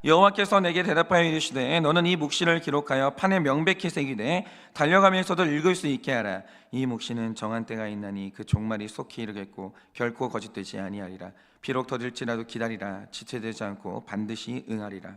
여호와께서 내게 대답하여 이르시되 너는 이 묵시를 기록하여 판에 명백히 새기되 달려가면서도 읽을 수 있게 하라. 이 묵시는 정한 때가 있나니 그 종말이 속히 이르겠고 결코 거짓되지 아니하리라. 비록 더딜지라도 기다리라. 지체되지 않고 반드시 응하리라.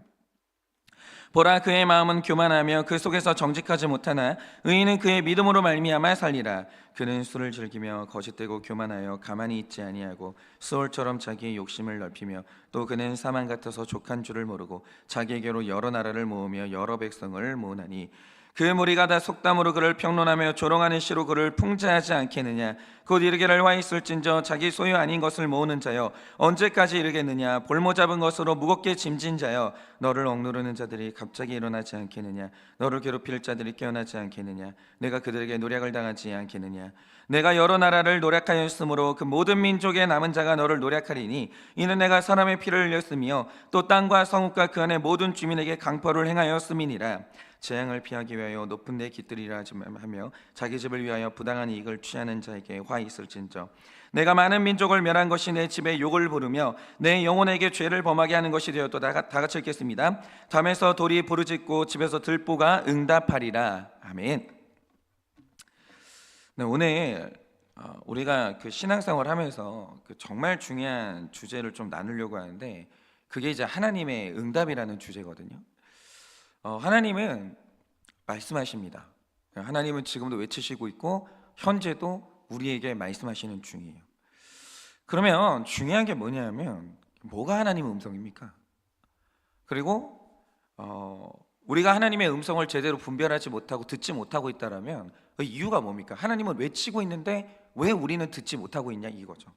보라, 그의 마음은 교만하며 그 속에서 정직하지 못하나 의인은 그의 믿음으로 말미암아 살리라. 그는 술을 즐기며 거짓되고 교만하여 가만히 있지 아니하고 수월처럼 자기의 욕심을 넓히며 또 그는 사망 같아서 족한 줄을 모르고 자기에게로 여러 나라를 모으며 여러 백성을 모으나니 그 무리가 다 속담으로 그를 평론하며 조롱하는 시로 그를 풍자하지 않겠느냐. 곧 이르기를 와 있을진저 자기 소유 아닌 것을 모으는 자여 언제까지 이르겠느냐. 볼모 잡은 것으로 무겁게 짐진 자여 너를 억누르는 자들이 갑자기 일어나지 않겠느냐. 너를 괴롭힐 자들이 깨어나지 않겠느냐. 내가 그들에게 노략을 당하지 않겠느냐. 내가 여러 나라를 노략하였으므로 그 모든 민족의 남은 자가 너를 노략하리니 이는 내가 사람의 피를 흘렸으며 또 땅과 성읍과 그 안의 모든 주민에게 강포를 행하였음이니라. 재앙을 피하기 위하여 높은 데 깃들이라 하며 자기 집을 위하여 부당한 이익을 취하는 자에게 화 있을진저. 내가 많은 민족을 멸한 것이 내 집에 욕을 부르며 내 영혼에게 죄를 범하게 하는 것이 되었다. 다 같이 읽겠습니다. 담에서 돌이 부르짖고 집에서 들보가 응답하리라. 아멘. 네, 오늘 우리가 그 신앙생활 하면서 그 정말 중요한 주제를 좀 나누려고 하는데 그게 이제 하나님의 응답이라는 주제거든요. 하나님은 말씀하십니다. 하나님은 지금도 외치시고 있고 현재도 우리에게 말씀하시는 중이에요. 그러면 중요한 게 뭐냐면 뭐가 하나님의 음성입니까? 그리고 우리가 하나님의 음성을 제대로 분별하지 못하고 듣지 못하고 있다라면 그 이유가 뭡니까? 하나님은 외치고 있는데 왜 우리는 듣지 못하고 있냐 이거죠.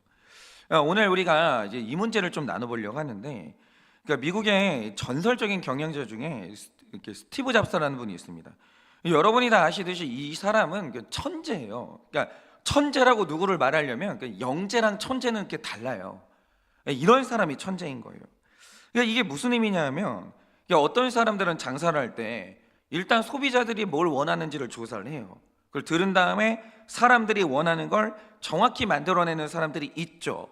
오늘 우리가 이제 이 문제를 좀 나눠보려고 하는데, 그러니까 미국의 전설적인 경영자 중에 이렇게 스티브 잡스라는 분이 있습니다. 여러분이 다 아시듯이 이 사람은 천재예요. 그러니까 천재라고 누구를 말하려면 영재랑 천재는 이렇게 달라요. 이런 사람이 천재인 거예요. 그러니까 이게 무슨 의미냐면 어떤 사람들은 장사를 할 때 일단 소비자들이 뭘 원하는지를 조사를 해요. 그걸 들은 다음에 사람들이 원하는 걸 정확히 만들어내는 사람들이 있죠.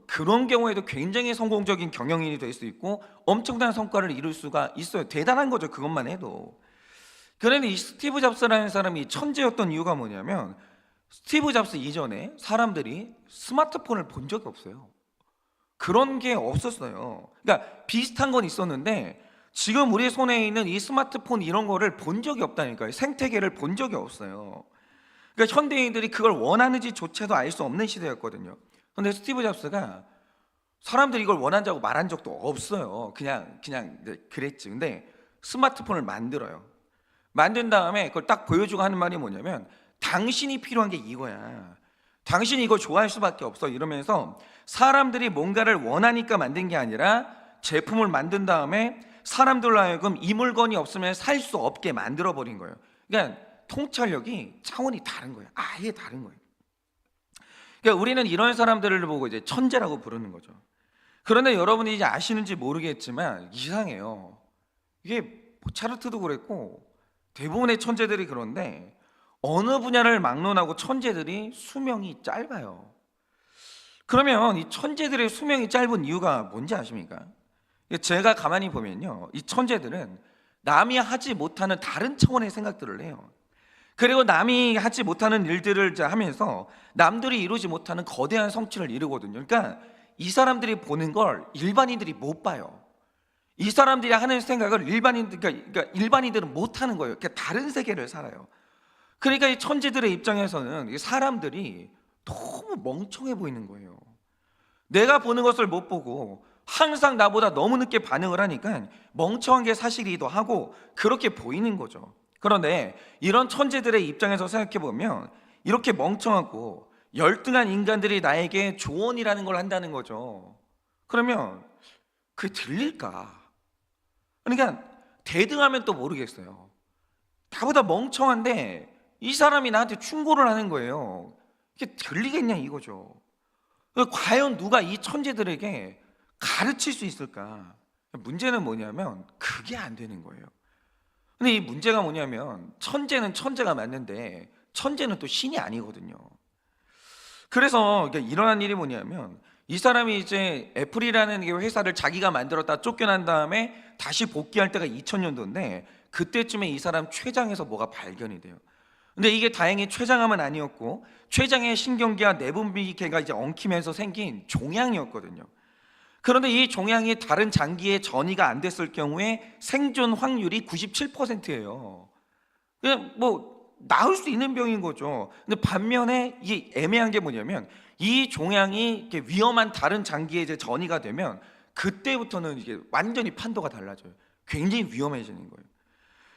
그런 경우에도 굉장히 성공적인 경영인이 될 수 있고 엄청난 성과를 이룰 수가 있어요. 대단한 거죠, 그것만 해도. 그런데 이 스티브 잡스라는 사람이 천재였던 이유가 뭐냐면 스티브 잡스 이전에 사람들이 스마트폰을 본 적이 없어요. 그런 게 없었어요. 그러니까 비슷한 건 있었는데 지금 우리 손에 있는 이 스마트폰 이런 거를 본 적이 없다니까요. 생태계를 본 적이 없어요. 그러니까 현대인들이 그걸 원하는지조차도 알 수 없는 시대였거든요. 근데 스티브 잡스가 사람들이 이걸 원한다고 말한 적도 없어요. 그냥 그랬지. 근데 스마트폰을 만들어요. 만든 다음에 그걸 딱 보여주고 하는 말이 뭐냐면 당신이 필요한 게 이거야. 당신이 이걸 좋아할 수밖에 없어. 이러면서 사람들이 뭔가를 원하니까 만든 게 아니라 제품을 만든 다음에 사람들로 하여금 이 물건이 없으면 살 수 없게 만들어버린 거예요. 그러니까 통찰력이 차원이 다른 거예요. 아예 다른 거예요. 그러니까 우리는 이런 사람들을 보고 이제 천재라고 부르는 거죠. 그런데 여러분이 이제 아시는지 모르겠지만 이상해요. 이게 모차르트도 그랬고 대부분의 천재들이 그런데 어느 분야를 막론하고 천재들이 수명이 짧아요. 그러면 이 천재들의 수명이 짧은 이유가 뭔지 아십니까? 제가 가만히 보면요, 이 천재들은 남이 하지 못하는 다른 차원의 생각들을 해요. 그리고 남이 하지 못하는 일들을 하면서 남들이 이루지 못하는 거대한 성취를 이루거든요. 그러니까 이 사람들이 보는 걸 일반인들이 못 봐요. 이 사람들이 하는 생각을 그러니까 일반인들은 못 하는 거예요. 그러니까 다른 세계를 살아요. 그러니까 이 천재들의 입장에서는 이 사람들이 너무 멍청해 보이는 거예요. 내가 보는 것을 못 보고 항상 나보다 너무 늦게 반응을 하니까 멍청한 게 사실이기도 하고 그렇게 보이는 거죠. 그런데 이런 천재들의 입장에서 생각해 보면 이렇게 멍청하고 열등한 인간들이 나에게 조언이라는 걸 한다는 거죠. 그러면 그게 들릴까? 그러니까 대등하면 또 모르겠어요. 나보다 멍청한데 이 사람이 나한테 충고를 하는 거예요. 이게 들리겠냐 이거죠. 과연 누가 이 천재들에게 가르칠 수 있을까? 문제는 뭐냐면 그게 안 되는 거예요. 근데 이 문제가 뭐냐면 천재는 천재가 맞는데 천재는 또 신이 아니거든요. 그래서 일어난 일이 뭐냐면 이 사람이 이제 애플이라는 게 회사를 자기가 만들었다 쫓겨난 다음에 다시 복귀할 때가 2000년도인데 그때쯤에 이 사람 췌장에서 뭐가 발견이 돼요. 근데 이게 다행히 췌장암은 아니었고 췌장의 신경계와 내분비계가 이제 엉키면서 생긴 종양이었거든요. 그런데 이 종양이 다른 장기에 전이가 안 됐을 경우에 생존 확률이 97%예요. 그냥 뭐 나을 수 있는 병인 거죠. 근데 반면에 이 애매한 게 뭐냐면 이 종양이 이렇게 위험한 다른 장기에 이제 전이가 되면 그때부터는 이게 완전히 판도가 달라져요. 굉장히 위험해지는 거예요.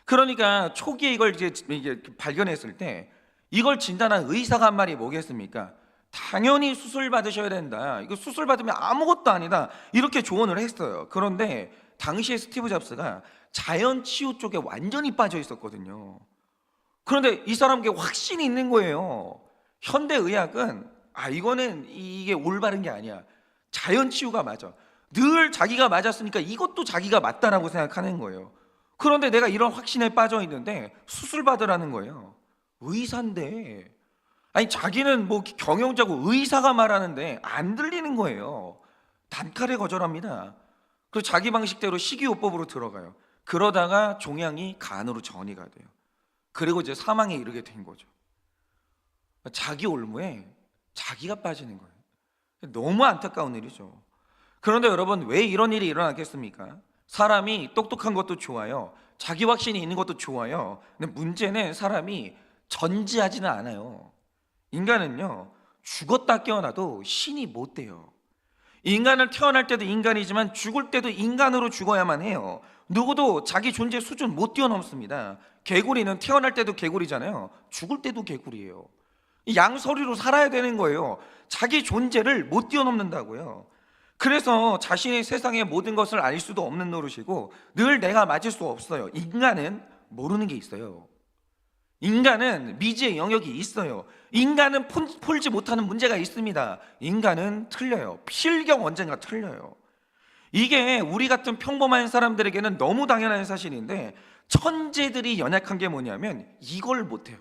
그러니까 초기에 이걸 이게 발견했을 때 이걸 진단한 의사가 한 말이 뭐겠습니까? 당연히 수술 받으셔야 된다. 이거 수술 받으면 아무것도 아니다. 이렇게 조언을 했어요. 그런데 당시에 스티브 잡스가 자연 치유 쪽에 완전히 빠져 있었거든요. 그런데 이 사람에게 확신이 있는 거예요. 현대 의학은 이거는 이게 올바른 게 아니야. 자연 치유가 맞아. 늘 자기가 맞았으니까 이것도 자기가 맞다라고 생각하는 거예요. 그런데 내가 이런 확신에 빠져 있는데 수술 받으라는 거예요. 의사인데 자기는 뭐 경영자고 의사가 말하는데 안 들리는 거예요. 단칼에 거절합니다. 그리고 자기 방식대로 식이요법으로 들어가요. 그러다가 종양이 간으로 전이가 돼요. 그리고 이제 사망에 이르게 된 거죠. 자기 올무에 자기가 빠지는 거예요. 너무 안타까운 일이죠. 그런데 여러분, 왜 이런 일이 일어났겠습니까? 사람이 똑똑한 것도 좋아요. 자기 확신이 있는 것도 좋아요. 근데 문제는 사람이 전지하지는 않아요. 인간은요, 죽었다 깨어나도 신이 못 돼요. 인간을 태어날 때도 인간이지만 죽을 때도 인간으로 죽어야만 해요. 누구도 자기 존재 수준 못 뛰어넘습니다. 개구리는 태어날 때도 개구리잖아요. 죽을 때도 개구리예요. 양서류로 살아야 되는 거예요. 자기 존재를 못 뛰어넘는다고요. 그래서 자신이 세상의 모든 것을 알 수도 없는 노릇이고 늘 내가 맞을 수 없어요. 인간은 모르는 게 있어요. 인간은 미지의 영역이 있어요. 인간은 풀지 못하는 문제가 있습니다. 인간은 틀려요. 필경 언젠가 틀려요. 이게 우리 같은 평범한 사람들에게는 너무 당연한 사실인데 천재들이 연약한 게 뭐냐면 이걸 못해요.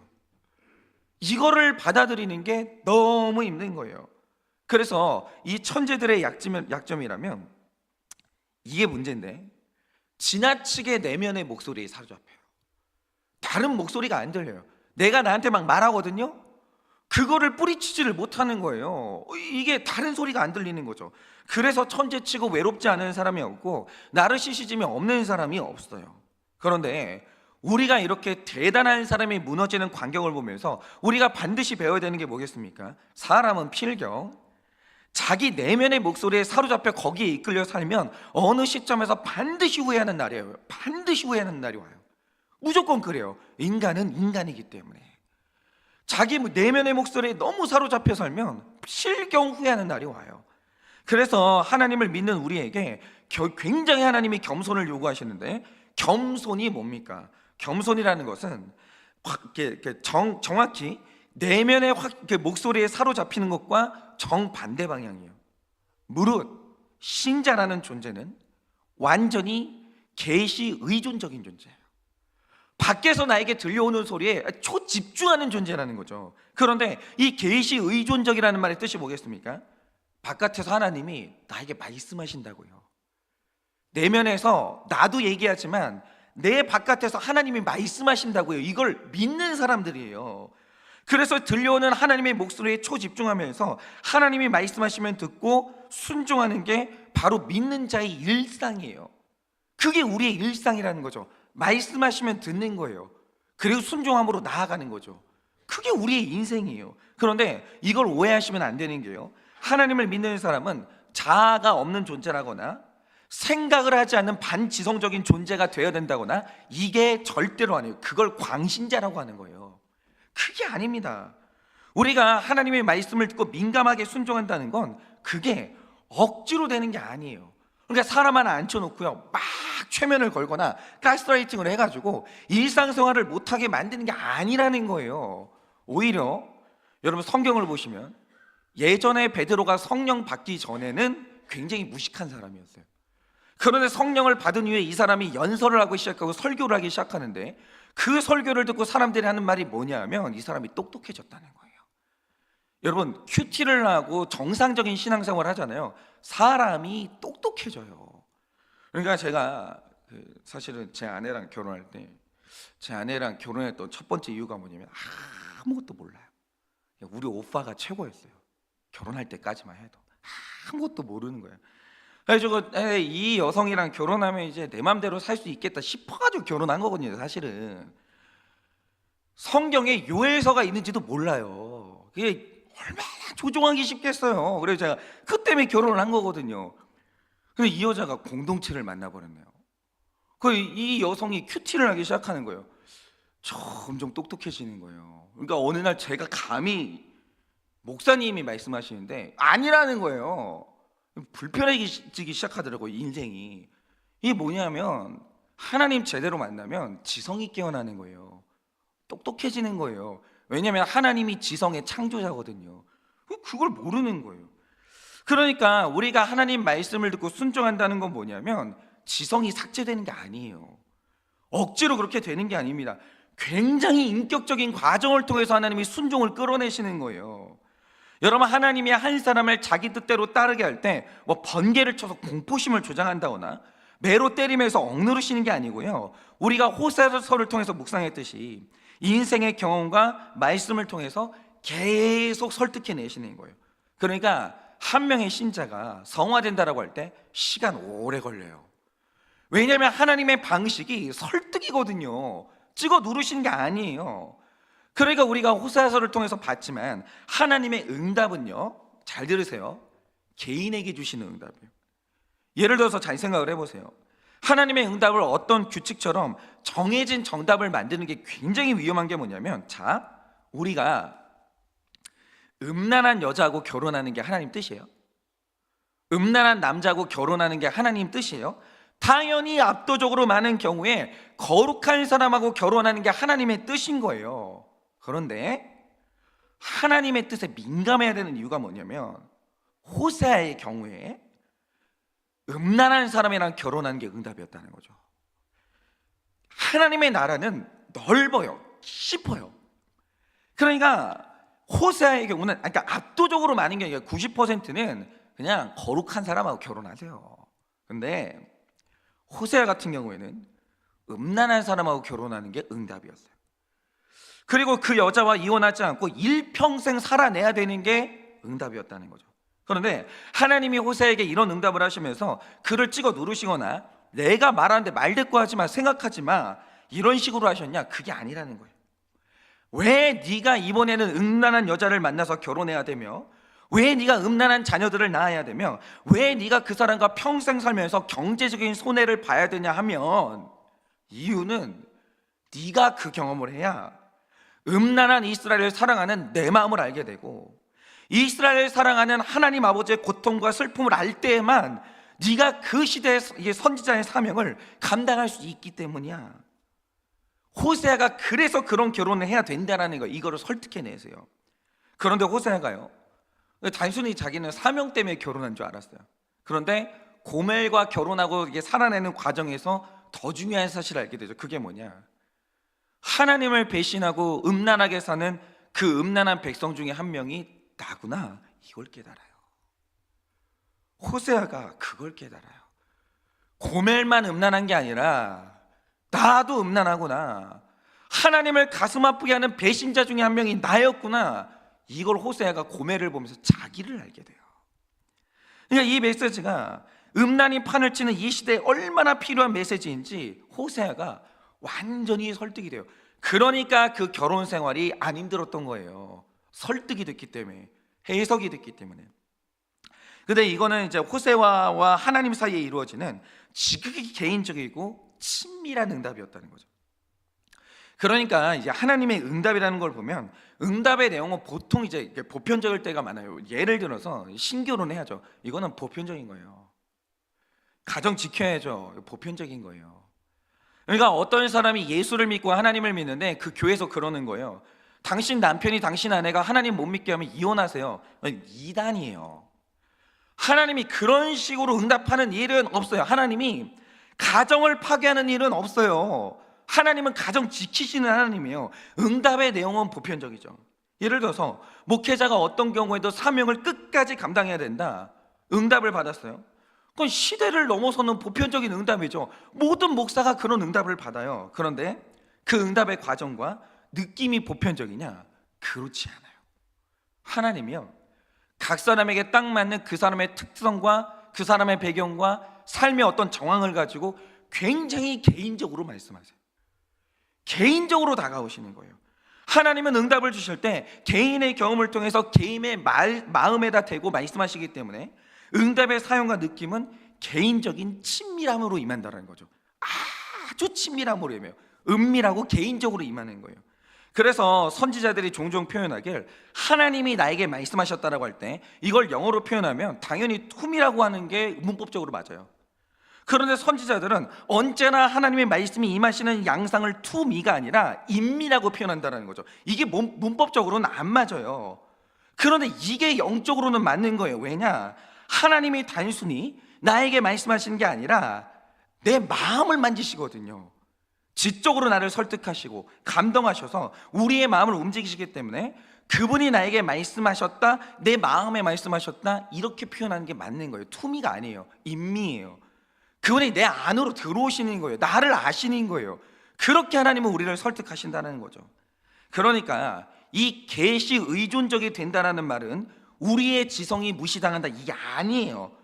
이거를 받아들이는 게 너무 힘든 거예요. 그래서 이 천재들의 약점이라면 이게 문제인데 지나치게 내면의 목소리에 사로잡혀요. 다른 목소리가 안 들려요. 내가 나한테 막 말하거든요. 그거를 뿌리치지를 못하는 거예요. 이게 다른 소리가 안 들리는 거죠. 그래서 천재치고 외롭지 않은 사람이 없고 나르시시즘이 없는 사람이 없어요. 그런데 우리가 이렇게 대단한 사람이 무너지는 광경을 보면서 우리가 반드시 배워야 되는 게 뭐겠습니까? 사람은 필경, 자기 내면의 목소리에 사로잡혀 거기에 이끌려 살면 어느 시점에서 반드시 후회하는 날이에요. 반드시 후회하는 날이 와요. 무조건 그래요. 인간은 인간이기 때문에. 자기 내면의 목소리에 너무 사로잡혀 살면 실경 후회하는 날이 와요. 그래서 하나님을 믿는 우리에게 굉장히 하나님이 겸손을 요구하시는데 겸손이 뭡니까? 겸손이라는 것은 정확히 내면의 목소리에 사로잡히는 것과 정반대 방향이에요. 무릇 신자라는 존재는 완전히 계시 의존적인 존재예요. 밖에서 나에게 들려오는 소리에 초집중하는 존재라는 거죠. 그런데 이 계시 의존적이라는 말의 뜻이 뭐겠습니까? 바깥에서 하나님이 나에게 말씀하신다고요. 내면에서 나도 얘기하지만 내 바깥에서 하나님이 말씀하신다고요. 이걸 믿는 사람들이에요. 그래서 들려오는 하나님의 목소리에 초집중하면서 하나님이 말씀하시면 듣고 순종하는 게 바로 믿는 자의 일상이에요. 그게 우리의 일상이라는 거죠. 말씀하시면 듣는 거예요. 그리고 순종함으로 나아가는 거죠. 그게 우리의 인생이에요. 그런데 이걸 오해하시면 안 되는 게요, 하나님을 믿는 사람은 자아가 없는 존재라거나 생각을 하지 않는 반지성적인 존재가 되어야 된다거나 이게 절대로 아니에요. 그걸 광신자라고 하는 거예요. 그게 아닙니다. 우리가 하나님의 말씀을 듣고 민감하게 순종한다는 건 그게 억지로 되는 게 아니에요. 그러니까 사람 하나 앉혀놓고요 막 최면을 걸거나 가스라이팅을 해가지고 일상생활을 못하게 만드는 게 아니라는 거예요. 오히려 여러분 성경을 보시면 예전에 베드로가 성령 받기 전에는 굉장히 무식한 사람이었어요. 그런데 성령을 받은 후에 이 사람이 연설을 하고 시작하고 설교를 하기 시작하는데 그 설교를 듣고 사람들이 하는 말이 뭐냐면 이 사람이 똑똑해졌다는 거예요. 여러분, 큐티를 하고 정상적인 신앙생활 하잖아요. 사람이 똑똑해져요. 그러니까 제가 사실은 제 아내랑 결혼할 때, 제 아내랑 결혼했던 첫 번째 이유가 뭐냐면 아무것도 몰라요. 우리 오빠가 최고였어요. 결혼할 때까지만 해도 아무것도 모르는 거예요. 그래가지고 이 여성이랑 결혼하면 이제 내 맘대로 살 수 있겠다 싶어가지고 결혼한 거거든요. 사실은 성경에 요엘서가 있는지도 몰라요. 그게 얼마나 조종하기 쉽겠어요. 그래서 제가 그 때문에 결혼을 한 거거든요. 근데 이 여자가 공동체를 만나버렸네요. 이 여성이 큐티를 하기 시작하는 거예요. 점점 똑똑해지는 거예요. 그러니까 어느 날 제가 감히, 목사님이 말씀하시는데 아니라는 거예요. 불편해지기 시작하더라고요, 인생이. 이게 뭐냐면 하나님 제대로 만나면 지성이 깨어나는 거예요. 똑똑해지는 거예요. 왜냐하면 하나님이 지성의 창조자거든요. 그걸 모르는 거예요. 그러니까 우리가 하나님 말씀을 듣고 순종한다는 건 뭐냐면 지성이 삭제되는 게 아니에요. 억지로 그렇게 되는 게 아닙니다. 굉장히 인격적인 과정을 통해서 하나님이 순종을 끌어내시는 거예요. 여러분, 하나님이 한 사람을 자기 뜻대로 따르게 할 때 뭐 번개를 쳐서 공포심을 조장한다거나 매로 때리면서 억누르시는 게 아니고요, 우리가 호세아서를 통해서 묵상했듯이 인생의 경험과 말씀을 통해서 계속 설득해 내시는 거예요. 그러니까 한 명의 신자가 성화된다라고 할 때 시간 오래 걸려요. 왜냐하면 하나님의 방식이 설득이거든요. 찍어 누르시는 게 아니에요. 그러니까 우리가 호세아서를 통해서 봤지만 하나님의 응답은요, 잘 들으세요, 개인에게 주시는 응답이에요. 예를 들어서 잘 생각을 해보세요. 하나님의 응답을 어떤 규칙처럼 정해진 정답을 만드는 게 굉장히 위험한 게 뭐냐면, 자, 우리가 음란한 여자하고 결혼하는 게 하나님 뜻이에요? 음란한 남자하고 결혼하는 게 하나님 뜻이에요? 당연히 압도적으로 많은 경우에 거룩한 사람하고 결혼하는 게 하나님의 뜻인 거예요. 그런데 하나님의 뜻에 민감해야 되는 이유가 뭐냐면, 호세아의 경우에 음란한 사람이랑 결혼하는 게 응답이었다는 거죠. 하나님의 나라는 넓어요, 깊어요. 그러니까 호세아의 경우는, 그러니까 압도적으로 많은 경우가 90%는 그냥 거룩한 사람하고 결혼하세요. 근데 호세아 같은 경우에는 음란한 사람하고 결혼하는 게 응답이었어요. 그리고 그 여자와 이혼하지 않고 일평생 살아내야 되는 게 응답이었다는 거죠. 그런데 하나님이 호세아에게 이런 응답을 하시면서 그를 찍어 누르시거나 내가 말하는데 말대꾸하지 마, 생각하지 마, 이런 식으로 하셨냐? 그게 아니라는 거예요. 왜 네가 이번에는 음란한 여자를 만나서 결혼해야 되며, 왜 네가 음란한 자녀들을 낳아야 되며, 왜 네가 그 사람과 평생 살면서 경제적인 손해를 봐야 되냐 하면, 이유는 네가 그 경험을 해야 음란한 이스라엘을 사랑하는 내 마음을 알게 되고, 이스라엘을 사랑하는 하나님 아버지의 고통과 슬픔을 알 때에만 네가 그 시대의 선지자의 사명을 감당할 수 있기 때문이야. 호세아가 그래서 그런 결혼을 해야 된다는 거예요. 이거를 설득해내세요. 그런데 호세아가요, 단순히 자기는 사명 때문에 결혼한 줄 알았어요. 그런데 고멜과 결혼하고 이게 살아내는 과정에서 더 중요한 사실을 알게 되죠. 그게 뭐냐? 하나님을 배신하고 음란하게 사는 그 음란한 백성 중에 한 명이 나구나, 이걸 깨달아요. 호세아가 그걸 깨달아요. 고멜만 음란한 게 아니라 나도 음란하구나, 하나님을 가슴 아프게 하는 배신자 중에 한 명이 나였구나, 이걸 호세아가 고멜을 보면서 자기를 알게 돼요. 그러니까 이 메시지가 음란이 판을 치는 이 시대에 얼마나 필요한 메시지인지 호세아가 완전히 설득이 돼요. 그러니까 그 결혼 생활이 안 힘들었던 거예요. 설득이 됐기 때문에, 해석이 됐기 때문에. 근데 이거는 이제 호세아와 하나님 사이에 이루어지는 지극히 개인적이고 친밀한 응답이었다는 거죠. 그러니까 이제 하나님의 응답이라는 걸 보면, 응답의 내용은 보통 이제 보편적일 때가 많아요. 예를 들어서 신결혼 해야죠. 이거는 보편적인 거예요. 가정 지켜야죠. 보편적인 거예요. 그러니까 어떤 사람이 예수를 믿고 하나님을 믿는데 그 교회에서 그러는 거예요. 당신 남편이 당신 아내가 하나님 못 믿게 하면 이혼하세요. 이단이에요. 하나님이 그런 식으로 응답하는 일은 없어요. 하나님이 가정을 파괴하는 일은 없어요. 하나님은 가정 지키시는 하나님이에요. 응답의 내용은 보편적이죠. 예를 들어서 목회자가 어떤 경우에도 사명을 끝까지 감당해야 된다, 응답을 받았어요. 그건 시대를 넘어서는 보편적인 응답이죠. 모든 목사가 그런 응답을 받아요. 그런데 그 응답의 과정과 느낌이 보편적이냐? 그렇지 않아요. 하나님이요, 각 사람에게 딱 맞는 그 사람의 특성과 그 사람의 배경과 삶의 어떤 정황을 가지고 굉장히 개인적으로 말씀하세요. 개인적으로 다가오시는 거예요. 하나님은 응답을 주실 때 개인의 경험을 통해서 개인의 마음에다 대고 말씀하시기 때문에 응답의 사용과 느낌은 개인적인 친밀함으로 임한다는 거죠. 아주 친밀함으로 임해요. 은밀하고 개인적으로 임하는 거예요. 그래서 선지자들이 종종 표현하길 하나님이 나에게 말씀하셨다라고 할 때 이걸 영어로 표현하면 당연히 툼이라고 하는 게 문법적으로 맞아요. 그런데 선지자들은 언제나 하나님의 말씀이 임하시는 양상을 투미가 아니라 인미라고 표현한다는 거죠. 이게 문법적으로는 안 맞아요. 그런데 이게 영적으로는 맞는 거예요. 왜냐? 하나님이 단순히 나에게 말씀하시는 게 아니라 내 마음을 만지시거든요. 지적으로 나를 설득하시고 감동하셔서 우리의 마음을 움직이시기 때문에 그분이 나에게 말씀하셨다, 내 마음에 말씀하셨다, 이렇게 표현하는 게 맞는 거예요. 투미가 아니에요. 인미예요. 그분이 내 안으로 들어오시는 거예요. 나를 아시는 거예요. 그렇게 하나님은 우리를 설득하신다는 거죠. 그러니까 이 계시 의존적이 된다는 말은 우리의 지성이 무시당한다, 이게 아니에요.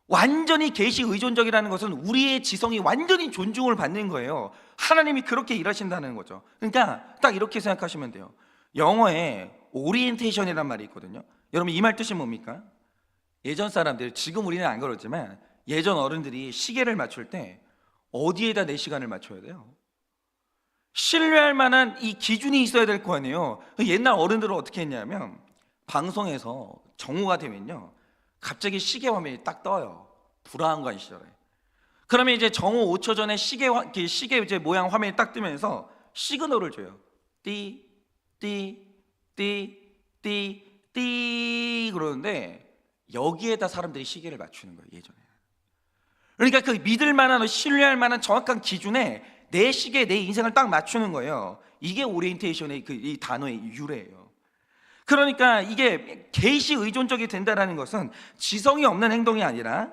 완전히 계시 의존적이라는 것은 우리의 지성이 완전히 존중을 받는 거예요. 하나님이 그렇게 일하신다는 거죠. 그러니까 딱 이렇게 생각하시면 돼요. 영어에 오리엔테이션이란 말이 있거든요. 여러분, 이 말 뜻이 뭡니까? 예전 사람들, 지금 우리는 안 그렇지만 예전 어른들이 시계를 맞출 때 어디에다 내 시간을 맞춰야 돼요? 신뢰할 만한 이 기준이 있어야 될 거 아니에요. 옛날 어른들은 어떻게 했냐면 방송에서 정오가 되면요, 갑자기 시계 화면이 딱 떠요. 불안한 시절에. 그러면 이제 정오 5초 전에 시계 이제 모양 화면이 딱 뜨면서 시그널을 줘요. 띠, 띠, 띠, 띠, 띠 그러는데 여기에다 사람들이 시계를 맞추는 거예요, 예전에. 그러니까 그 믿을 만한, 신뢰할 만한 정확한 기준에 내 시계에 내 인생을 딱 맞추는 거예요. 이게 오리엔테이션의 이 단어의 유래예요. 그러니까 이게 계시 의존적이 된다는 것은 지성이 없는 행동이 아니라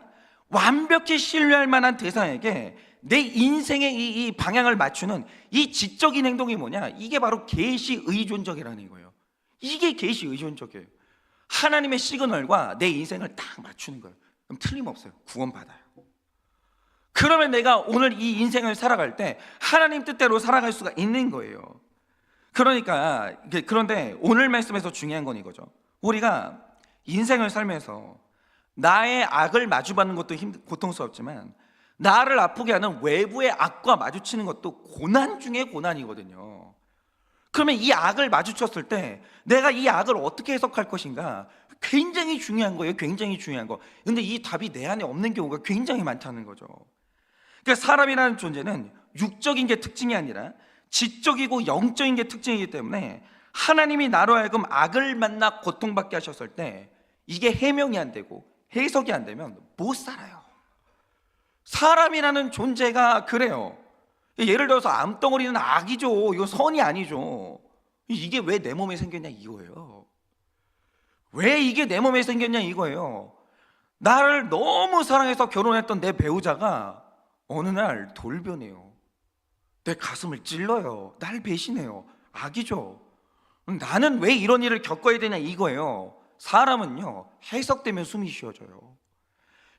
완벽히 신뢰할 만한 대상에게 내 인생의 이 방향을 맞추는 이 지적인 행동이 뭐냐? 이게 바로 계시 의존적이라는 거예요. 이게 계시 의존적이에요. 하나님의 시그널과 내 인생을 딱 맞추는 거예요. 그럼 틀림없어요. 구원받아요. 그러면 내가 오늘 이 인생을 살아갈 때 하나님 뜻대로 살아갈 수가 있는 거예요. 그러니까 그런데 오늘 말씀에서 중요한 건 이거죠. 우리가 인생을 살면서 나의 악을 마주받는 것도 고통스럽지만 나를 아프게 하는 외부의 악과 마주치는 것도 고난 중에 고난이거든요. 그러면 이 악을 마주쳤을 때 내가 이 악을 어떻게 해석할 것인가, 굉장히 중요한 거예요. 굉장히 중요한 거. 근데 이 답이 내 안에 없는 경우가 굉장히 많다는 거죠. 그러니까 사람이라는 존재는 육적인 게 특징이 아니라 지적이고 영적인 게 특징이기 때문에 하나님이 나로 하여금 악을 만나 고통받게 하셨을 때 이게 해명이 안 되고 해석이 안 되면 못 살아요. 사람이라는 존재가 그래요. 예를 들어서 암덩어리는 악이죠. 이거 선이 아니죠. 이게 왜 내 몸에 생겼냐 이거예요. 왜 이게 내 몸에 생겼냐 이거예요. 나를 너무 사랑해서 결혼했던 내 배우자가 어느 날 돌변해요. 내 가슴을 찔러요. 날 배신해요. 악이죠. 나는 왜 이런 일을 겪어야 되냐 이거예요. 사람은요, 해석되면 숨이 쉬어져요.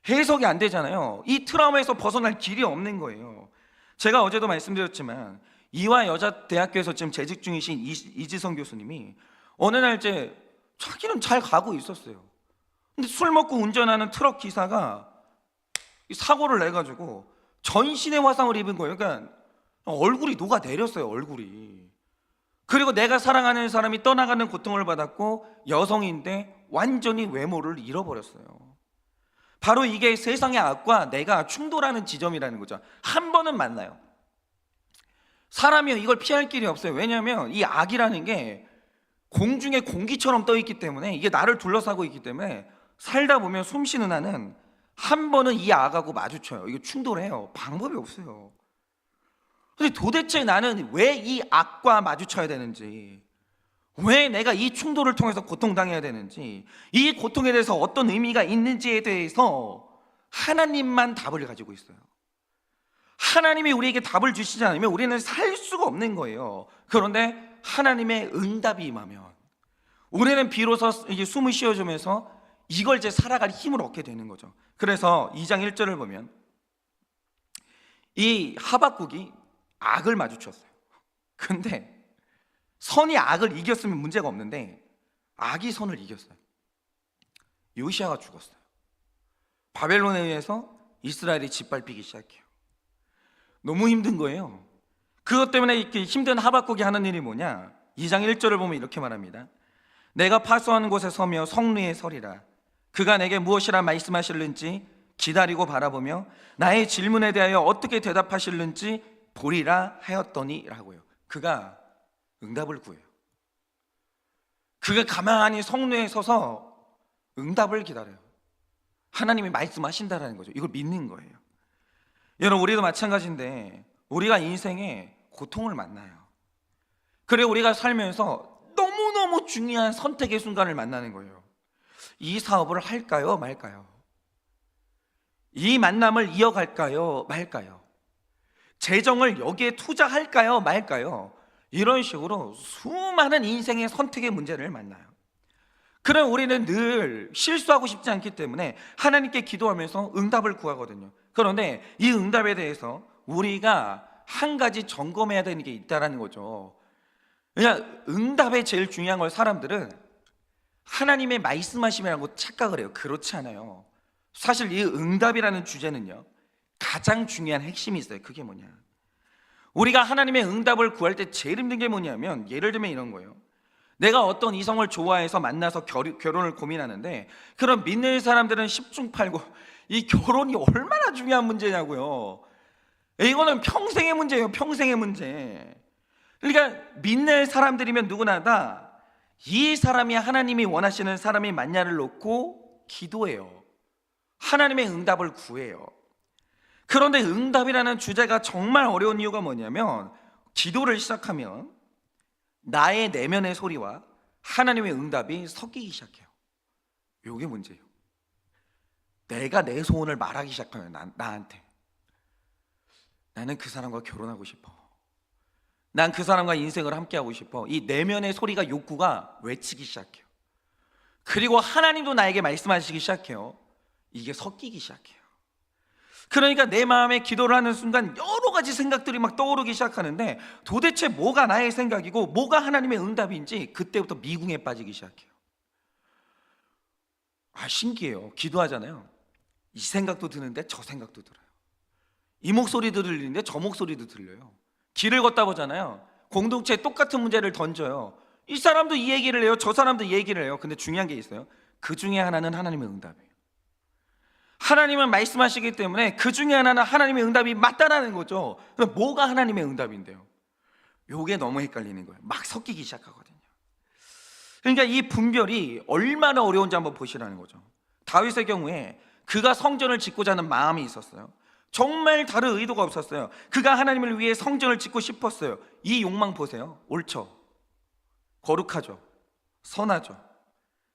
해석이 안 되잖아요. 이 트라우마에서 벗어날 길이 없는 거예요. 제가 어제도 말씀드렸지만 이화여자대학교에서 지금 재직 중이신 이지성 교수님이 어느 날 이제 자기는 잘 가고 있었어요. 근데 술 먹고 운전하는 트럭 기사가 사고를 내가지고 전신의 화상을 입은 거예요. 그러니까 얼굴이 녹아내렸어요. 얼굴이. 그리고 내가 사랑하는 사람이 떠나가는 고통을 받았고 여성인데 완전히 외모를 잃어버렸어요. 바로 이게 세상의 악과 내가 충돌하는 지점이라는 거죠. 한 번은 만나요. 사람이 이걸 피할 길이 없어요. 왜냐하면 이 악이라는 게 공중에 공기처럼 떠 있기 때문에, 이게 나를 둘러싸고 있기 때문에 살다 보면 숨 쉬는 한은 한 번은 이 악하고 마주쳐요. 이거 충돌해요. 방법이 없어요. 근데 도대체 나는 왜 이 악과 마주쳐야 되는지, 왜 내가 이 충돌을 통해서 고통당해야 되는지, 이 고통에 대해서 어떤 의미가 있는지에 대해서 하나님만 답을 가지고 있어요. 하나님이 우리에게 답을 주시지 않으면 우리는 살 수가 없는 거예요. 그런데 하나님의 응답이 임하면 우리는 비로소 이게 숨을 쉬어주면서 이걸 이제 살아갈 힘을 얻게 되는 거죠. 그래서 2장 1절을 보면 이 하박국이 악을 마주쳤어요. 근데 선이 악을 이겼으면 문제가 없는데 악이 선을 이겼어요. 요시야가 죽었어요. 바벨론에 의해서 이스라엘이 짓밟히기 시작해요. 너무 힘든 거예요. 그것 때문에 이렇게 힘든 하박국이 하는 일이 뭐냐? 2장 1절을 보면 이렇게 말합니다. 내가 파수하는 곳에 서며 성루에 서리라. 그가 내게 무엇이라 말씀하실는지 기다리고 바라보며 나의 질문에 대하여 어떻게 대답하실는지 보리라 하였더니 라고요. 그가 응답을 구해요. 그가 가만히 성루에 서서 응답을 기다려요. 하나님이 말씀하신다라는 거죠. 이걸 믿는 거예요. 여러분, 우리도 마찬가지인데 우리가 인생에 고통을 만나요. 그래 우리가 살면서 너무너무 중요한 선택의 순간을 만나는 거예요. 이 사업을 할까요 말까요? 이 만남을 이어갈까요 말까요? 재정을 여기에 투자할까요 말까요? 이런 식으로 수많은 인생의 선택의 문제를 만나요. 그럼 우리는 늘 실수하고 싶지 않기 때문에 하나님께 기도하면서 응답을 구하거든요. 그런데 이 응답에 대해서 우리가 한 가지 점검해야 되는 게 있다는 거죠. 그냥 응답에 제일 중요한 걸 사람들은 하나님의 말씀하심이라고 착각을 해요. 그렇지 않아요. 사실 이 응답이라는 주제는요, 가장 중요한 핵심이 있어요. 그게 뭐냐? 우리가 하나님의 응답을 구할 때 제일 힘든 게 뭐냐면, 예를 들면 이런 거예요. 내가 어떤 이성을 좋아해서 만나서 결혼을 고민하는데, 그럼 믿는 사람들은 10중 8구 이 결혼이 얼마나 중요한 문제냐고요. 이거는 평생의 문제예요. 평생의 문제. 그러니까 믿는 사람들이면 누구나 다 이 사람이 하나님이 원하시는 사람이 맞냐를 놓고 기도해요. 하나님의 응답을 구해요. 그런데 응답이라는 주제가 정말 어려운 이유가 뭐냐면, 기도를 시작하면 나의 내면의 소리와 하나님의 응답이 섞이기 시작해요. 이게 문제예요. 내가 내 소원을 말하기 시작하면 나한테 나는 그 사람과 결혼하고 싶어, 난 그 사람과 인생을 함께하고 싶어, 이 내면의 소리가, 욕구가 외치기 시작해요. 그리고 하나님도 나에게 말씀하시기 시작해요. 이게 섞이기 시작해요. 그러니까 내 마음에 기도를 하는 순간 여러 가지 생각들이 막 떠오르기 시작하는데, 도대체 뭐가 나의 생각이고 뭐가 하나님의 응답인지 그때부터 미궁에 빠지기 시작해요. 신기해요. 기도하잖아요. 이 생각도 드는데 저 생각도 들어요. 이 목소리도 들리는데 저 목소리도 들려요. 길을 걷다 보잖아요. 공동체에 똑같은 문제를 던져요. 이 사람도 이 얘기를 해요. 저 사람도 이 얘기를 해요. 근데 중요한 게 있어요. 그 중에 하나는 하나님의 응답이에요. 하나님은 말씀하시기 때문에 그 중에 하나는 하나님의 응답이 맞다라는 거죠. 그럼 뭐가 하나님의 응답인데요? 요게 너무 헷갈리는 거예요. 막 섞이기 시작하거든요. 그러니까 이 분별이 얼마나 어려운지 한번 보시라는 거죠. 다윗의 경우에 그가 성전을 짓고자 하는 마음이 있었어요. 정말 다른 의도가 없었어요. 그가 하나님을 위해 성전을 짓고 싶었어요. 이 욕망 보세요. 옳죠, 거룩하죠, 선하죠.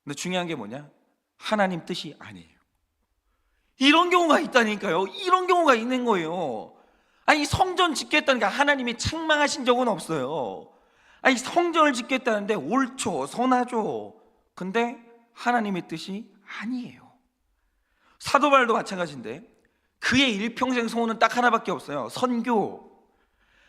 근데 중요한 게 뭐냐? 하나님 뜻이 아니에요. 이런 경우가 있다니까요. 이런 경우가 있는 거예요. 아니, 성전 짓겠다는 게 하나님이 책망하신 적은 없어요. 아니, 성전을 짓겠다는데 옳죠, 선하죠. 근데 하나님의 뜻이 아니에요. 사도 바울도 마찬가지인데, 그의 일평생 소원은 딱 하나밖에 없어요. 선교.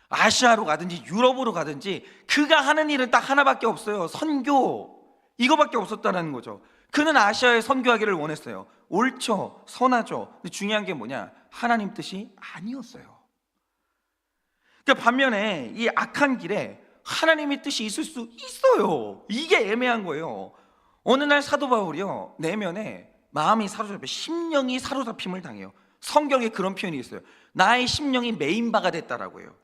아시아로 가든지 유럽으로 가든지 그가 하는 일은 딱 하나밖에 없어요. 선교. 이거밖에 없었다는 거죠. 그는 아시아에 선교하기를 원했어요. 옳죠, 선하죠. 근데 중요한 게 뭐냐? 하나님 뜻이 아니었어요. 그러니까 반면에 이 악한 길에 하나님의 뜻이 있을 수 있어요. 이게 애매한 거예요. 어느 날 사도 바울이요, 내면에 마음이 사로잡혀, 심령이 사로잡힘을 당해요. 성경에 그런 표현이 있어요. 나의 심령이 메인바가 됐다라고 해요.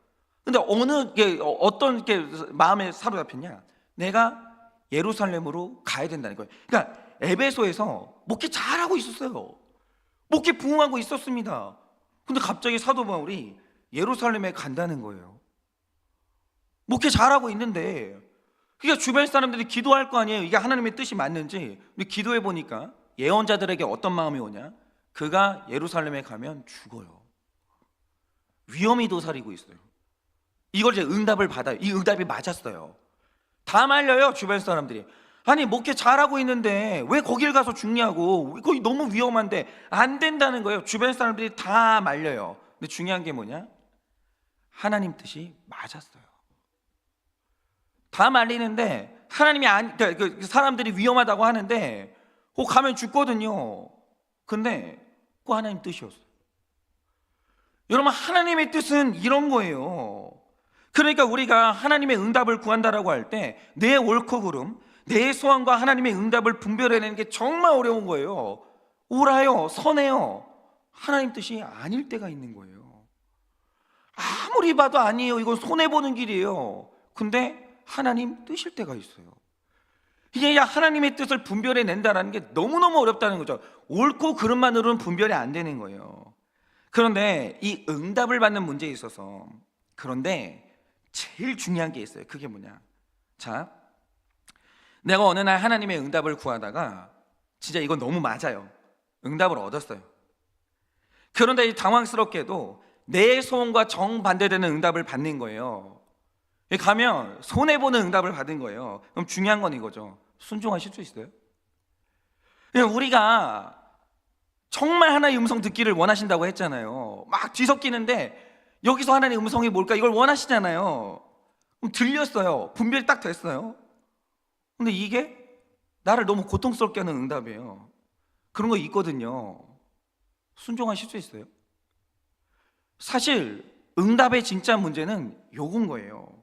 근데 어떤 게 마음에 사로잡혔냐? 내가 예루살렘으로 가야 된다는 거예요. 그러니까 에베소에서 목회 잘하고 있었어요. 목회 부흥하고 있었습니다. 근데 갑자기 사도 바울이 예루살렘에 간다는 거예요. 목회 잘하고 있는데 그러니까 주변 사람들이 기도할 거 아니에요. 이게 하나님의 뜻이 맞는지. 근데 기도해 보니까 예언자들에게 어떤 마음이 오냐? 그가 예루살렘에 가면 죽어요. 위험이 도사리고 있어요. 이걸 이제 응답을 받아요. 이 응답이 맞았어요. 다 말려요, 주변 사람들이. 아니, 목회 잘하고 있는데 왜 거길 가서 죽냐고. 거기 너무 위험한데 안 된다는 거예요. 주변 사람들이 다 말려요. 근데 중요한 게 뭐냐? 하나님 뜻이 맞았어요. 다 말리는데 하나님이 그 사람들이 위험하다고 하는데 가면 죽거든요. 근데 그 하나님 뜻이었어요. 여러분, 하나님의 뜻은 이런 거예요. 그러니까 우리가 하나님의 응답을 구한다라고 할 때 내 옳고 그름, 내 소원과 하나님의 응답을 분별해내는 게 정말 어려운 거예요. 옳아요, 선해요. 하나님 뜻이 아닐 때가 있는 거예요. 아무리 봐도 아니에요. 이건 손해보는 길이에요. 근데 하나님 뜻일 때가 있어요. 이게 하나님의 뜻을 분별해낸다는 게 너무너무 어렵다는 거죠. 옳고 그름만으로는 분별이 안 되는 거예요. 그런데 이 응답을 받는 문제에 있어서, 그런데 제일 중요한 게 있어요. 그게 뭐냐? 자, 내가 어느 날 하나님의 응답을 구하다가 진짜 이건 너무 맞아요. 응답을 얻었어요. 그런데 당황스럽게도 내 소원과 정반대되는 응답을 받는 거예요. 가면 손해보는 응답을 받은 거예요. 그럼 중요한 건 이거죠. 순종하실 수 있어요? 우리가 정말 하나님의 음성 듣기를 원하신다고 했잖아요. 막 뒤섞이는데 여기서 하나님의 음성이 뭘까? 이걸 원하시잖아요. 그럼 들렸어요. 분별이 딱 됐어요. 근데 이게 나를 너무 고통스럽게 하는 응답이에요. 그런 거 있거든요. 순종하실 수 있어요? 사실 응답의 진짜 문제는 요건 거예요.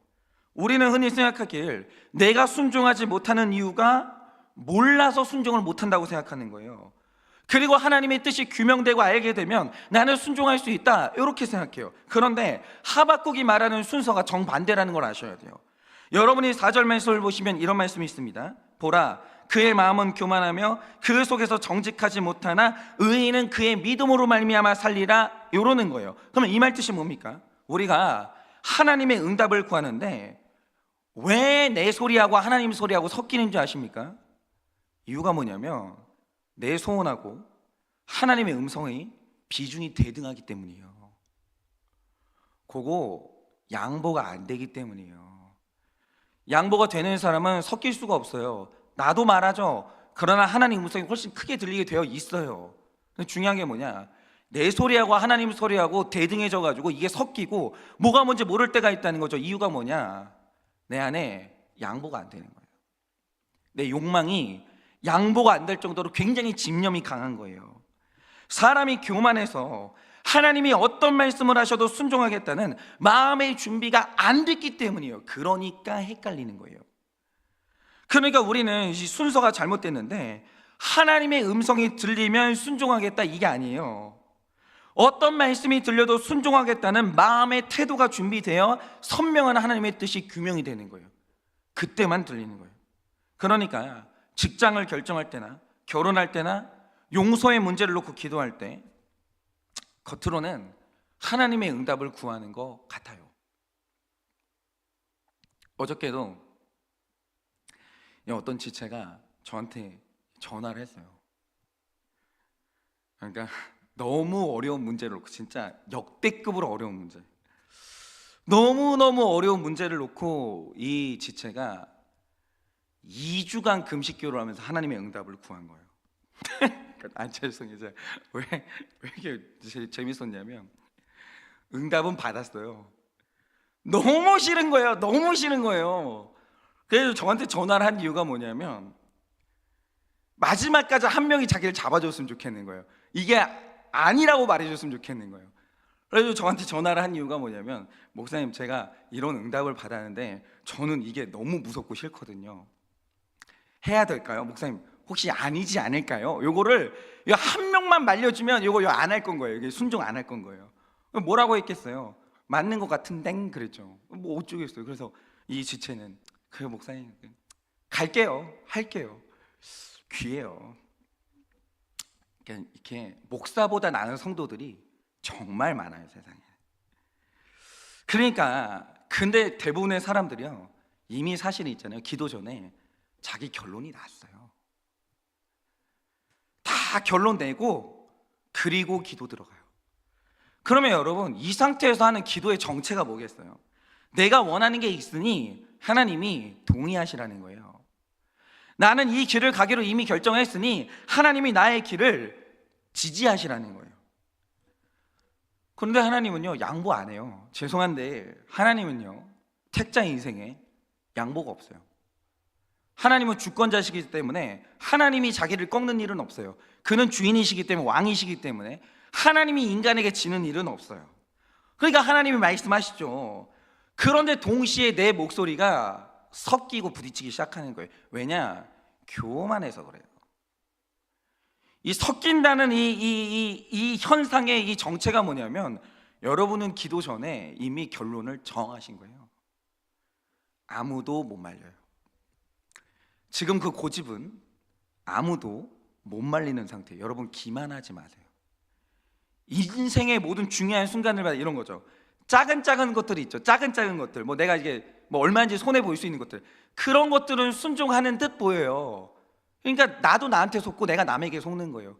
우리는 흔히 생각하길 내가 순종하지 못하는 이유가 몰라서 순종을 못한다고 생각하는 거예요. 그리고 하나님의 뜻이 규명되고 알게 되면 나는 순종할 수 있다, 이렇게 생각해요. 그런데 하박국이 말하는 순서가 정반대라는 걸 아셔야 돼요. 여러분이 4절 말씀을 보시면 이런 말씀이 있습니다. 보라, 그의 마음은 교만하며 그 속에서 정직하지 못하나 의인은 그의 믿음으로 말미암아 살리라, 이러는 거예요. 그러면 이 말 뜻이 뭡니까? 우리가 하나님의 응답을 구하는데 왜 내 소리하고 하나님 소리하고 섞이는 줄 아십니까? 이유가 뭐냐면 내 소원하고 하나님의 음성의 비중이 대등하기 때문이에요. 그거 양보가 안 되기 때문이에요. 양보가 되는 사람은 섞일 수가 없어요. 나도 말하죠. 그러나 하나님 음성이 훨씬 크게 들리게 되어 있어요. 근데 중요한 게 뭐냐? 내 소리하고 하나님 소리하고 대등해져 가지고 이게 섞이고 뭐가 뭔지 모를 때가 있다는 거죠. 이유가 뭐냐? 내 안에 양보가 안 되는 거예요. 내 욕망이 양보가 안 될 정도로 굉장히 집념이 강한 거예요. 사람이 교만해서 하나님이 어떤 말씀을 하셔도 순종하겠다는 마음의 준비가 안 됐기 때문이에요. 그러니까 헷갈리는 거예요. 그러니까 우리는 이 순서가 잘못됐는데 하나님의 음성이 들리면 순종하겠다, 이게 아니에요. 어떤 말씀이 들려도 순종하겠다는 마음의 태도가 준비되어 선명한 하나님의 뜻이 규명이 되는 거예요. 그때만 들리는 거예요. 그러니까 직장을 결정할 때나 결혼할 때나 용서의 문제를 놓고 기도할 때 겉으로는 하나님의 응답을 구하는 것 같아요. 어저께도 어떤 지체가 저한테 전화를 했어요. 그러니까 너무 어려운 문제를 놓고, 진짜 역대급으로 어려운 문제, 너무너무 어려운 문제를 놓고 이 지체가 2주간 금식기도를 하면서 하나님의 응답을 구한 거예요. 죄송해요. 왜 이렇게 재밌었냐면 응답은 받았어요. 너무 싫은 거예요. 너무 싫은 거예요. 그래서 저한테 전화를 한 이유가 뭐냐면 마지막까지 한 명이 자기를 잡아줬으면 좋겠는 거예요. 이게 아니라고 말해줬으면 좋겠는 거예요. 그래서 저한테 전화를 한 이유가 뭐냐면, 목사님, 제가 이런 응답을 받았는데 저는 이게 너무 무섭고 싫거든요. 해야 될까요? 목사님, 혹시 아니지 않을까요? 요거를 한 명만 말려주면 요거 안 할 건 거예요. 이게 순종 안 할 건 거예요. 뭐라고 했겠어요? 맞는 것 같은데 그랬죠. 뭐 어쩌겠어요. 그래서 이 지체는, 그래 목사님, 갈게요, 할게요. 귀해요. 이렇게 목사보다 나은 성도들이 정말 많아요, 세상에. 그러니까 근데 대부분의 사람들이요, 이미 사실은 있잖아요. 기도 전에 자기 결론이 났어요. 다 결론 내고 그리고 기도 들어가요. 그러면 여러분, 이 상태에서 하는 기도의 정체가 뭐겠어요? 내가 원하는 게 있으니 하나님이 동의하시라는 거예요. 나는 이 길을 가기로 이미 결정했으니 하나님이 나의 길을 지지하시라는 거예요. 그런데 하나님은요, 양보 안 해요. 죄송한데 하나님은요, 택자 인생에 양보가 없어요. 하나님은 주권자시기 때문에 하나님이 자기를 꺾는 일은 없어요. 그는 주인이시기 때문에, 왕이시기 때문에 하나님이 인간에게 지는 일은 없어요. 그러니까 하나님이 말씀하시죠. 그런데 동시에 내 목소리가 섞이고 부딪히기 시작하는 거예요. 왜냐? 교만해서 그래요. 이 섞인다는 이 현상의 이 정체가 뭐냐면, 여러분은 기도 전에 이미 결론을 정하신 거예요. 아무도 못 말려요. 지금 그 고집은 아무도 못 말리는 상태예요. 여러분, 기만하지 마세요. 인생의 모든 중요한 순간들마다 이런 거죠. 작은 것들이 있죠. 작은 것들, 뭐 내가 이게 뭐 얼마인지 손해 보일 수 있는 것들, 그런 것들은 순종하는 듯 보여요. 그러니까 나도 나한테 속고 내가 남에게 속는 거예요.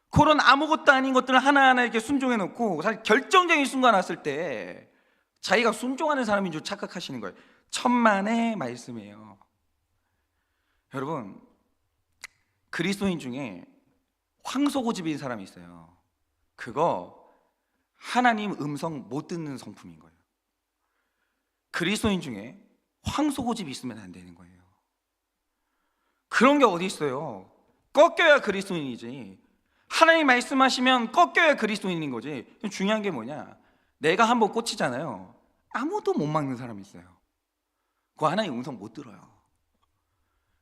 그런 아무것도 아닌 것들을 하나하나 이렇게 순종해 놓고, 사실 결정적인 순간 왔을 때 자기가 순종하는 사람인 줄 착각하시는 거예요. 천만의 말씀이에요. 여러분, 그리스도인 중에 황소고집인 사람이 있어요. 그거 하나님 음성 못 듣는 성품인 거예요. 그리스도인 중에 황소고집이 있으면 안 되는 거예요. 그런 게 어디 있어요? 꺾여야 그리스도인이지. 하나님 말씀하시면 꺾여야 그리스도인인 거지. 중요한 게 뭐냐? 내가 한번 꽂히잖아요. 아무도 못 막는 사람이 있어요. 그 하나님 음성 못 들어요.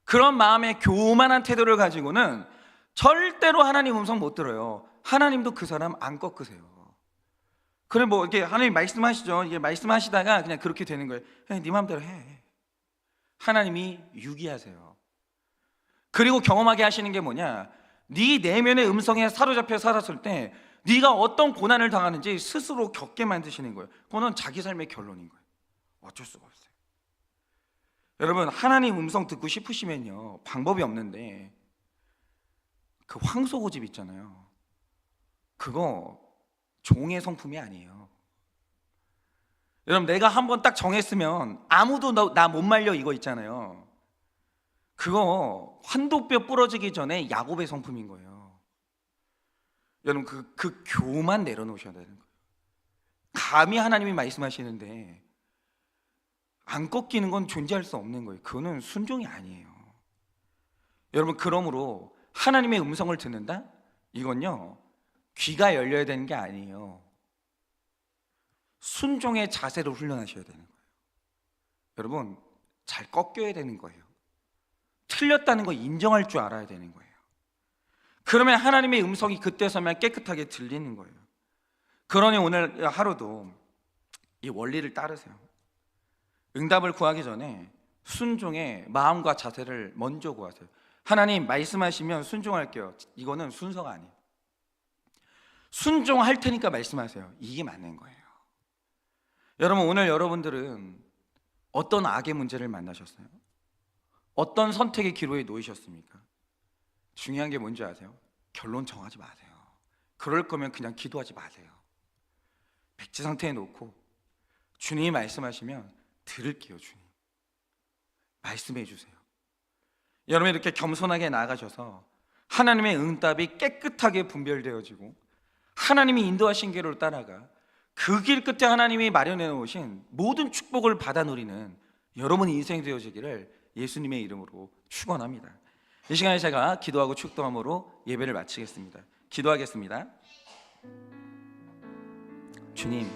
그런 마음의 교만한 태도를 가지고는 절대로 하나님 음성 못 들어요. 하나님도 그 사람 안 꺾으세요. 그래, 뭐 이렇게 하나님 말씀하시죠. 이게 말씀하시다가 그냥 그렇게 되는 거예요. 그냥 네 마음대로 해. 하나님이 유기하세요. 그리고 경험하게 하시는 게 뭐냐? 네 내면의 음성에 사로잡혀 살았을 때 네가 어떤 고난을 당하는지 스스로 겪게 만드시는 거예요. 그거는 자기 삶의 결론인 거예요. 어쩔 수가 없어요. 여러분, 하나님 음성 듣고 싶으시면요, 방법이 없는데 그 황소고집 있잖아요. 그거 종의 성품이 아니에요. 여러분, 내가 한번 딱 정했으면 아무도 나 못 말려, 이거 있잖아요. 그거 환도뼈 부러지기 전에 야곱의 성품인 거예요. 여러분, 그 교만 내려놓으셔야 되는 거예요. 감히 하나님이 말씀하시는데 안 꺾이는 건 존재할 수 없는 거예요. 그거는 순종이 아니에요. 여러분, 그러므로 하나님의 음성을 듣는다? 이건요, 귀가 열려야 되는 게 아니에요. 순종의 자세로 훈련하셔야 되는 거예요. 여러분, 잘 꺾여야 되는 거예요. 틀렸다는 거 인정할 줄 알아야 되는 거예요. 그러면 하나님의 음성이 그때서만 깨끗하게 들리는 거예요. 그러니 오늘 하루도 이 원리를 따르세요. 응답을 구하기 전에 순종의 마음과 자세를 먼저 구하세요. 하나님 말씀하시면 순종할게요. 이거는 순서가 아니에요. 순종할 테니까 말씀하세요. 이게 맞는 거예요. 여러분, 오늘 여러분들은 어떤 악의 문제를 만나셨어요? 어떤 선택의 기로에 놓이셨습니까? 중요한 게 뭔지 아세요? 결론 정하지 마세요. 그럴 거면 그냥 기도하지 마세요. 백지 상태에 놓고 주님이 말씀하시면 들을게요. 주님, 말씀해 주세요. 여러분, 이렇게 겸손하게 나아가셔서 하나님의 응답이 깨끗하게 분별되어지고 하나님이 인도하신 길을 따라가 그 길 끝에 하나님이 마련해 놓으신 모든 축복을 받아 누리는 여러분 인생이 되어지기를 예수님의 이름으로 축원합니다. 이 시간에 제가 기도하고 축도함으로 예배를 마치겠습니다. 기도하겠습니다. 주님,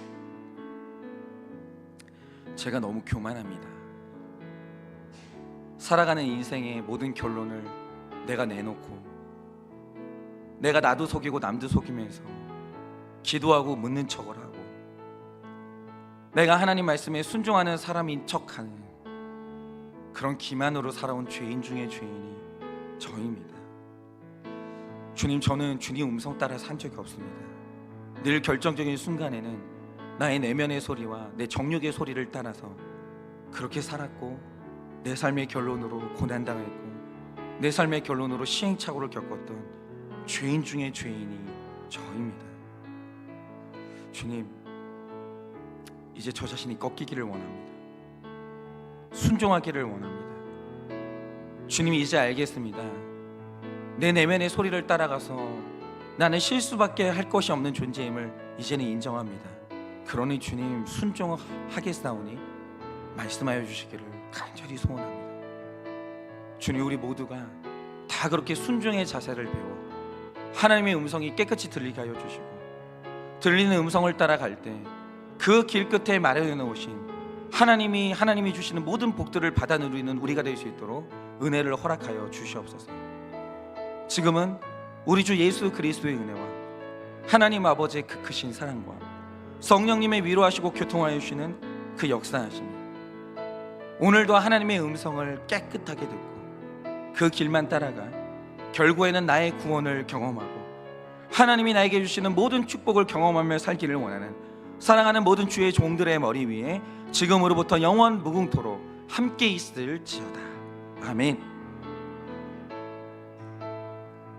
제가 너무 교만합니다. 살아가는 인생의 모든 결론을 내가 내놓고 내가 나도 속이고 남도 속이면서 기도하고 묻는 척을 하고 내가 하나님 말씀에 순종하는 사람인 척하는 그런 기만으로 살아온 죄인 중에 죄인이 저입니다. 주님, 저는 주님 음성 따라 산 적이 없습니다. 늘 결정적인 순간에는 나의 내면의 소리와 내 정욕의 소리를 따라서 그렇게 살았고 내 삶의 결론으로 고난당했고 내 삶의 결론으로 시행착오를 겪었던 죄인 중에 죄인이 저입니다. 주님, 이제 저 자신이 꺾이기를 원합니다. 순종하기를 원합니다. 주님, 이제 알겠습니다. 내 내면의 소리를 따라가서 나는 실수밖에 할 것이 없는 존재임을 이제는 인정합니다. 그러니 주님, 순종하겠사오니 말씀하여 주시기를 간절히 소원합니다. 주님, 우리 모두가 다 그렇게 순종의 자세를 배워 하나님의 음성이 깨끗이 들리게 하여 주시고, 들리는 음성을 따라갈 때 그 길 끝에 마련해 놓으신 하나님이 주시는 모든 복들을 받아 누리는 우리가 될 수 있도록 은혜를 허락하여 주시옵소서. 지금은 우리 주 예수 그리스도의 은혜와 하나님 아버지의 그 크신 사랑과 성령님의 위로하시고 교통하여 주시는 그 역사하심이 오늘도 하나님의 음성을 깨끗하게 듣고 그 길만 따라가 결국에는 나의 구원을 경험하고 하나님이 나에게 주시는 모든 축복을 경험하며 살기를 원하는 사랑하는 모든 주의 종들의 머리 위에 지금으로부터 영원 무궁토록 함께 있을지어다. 아멘.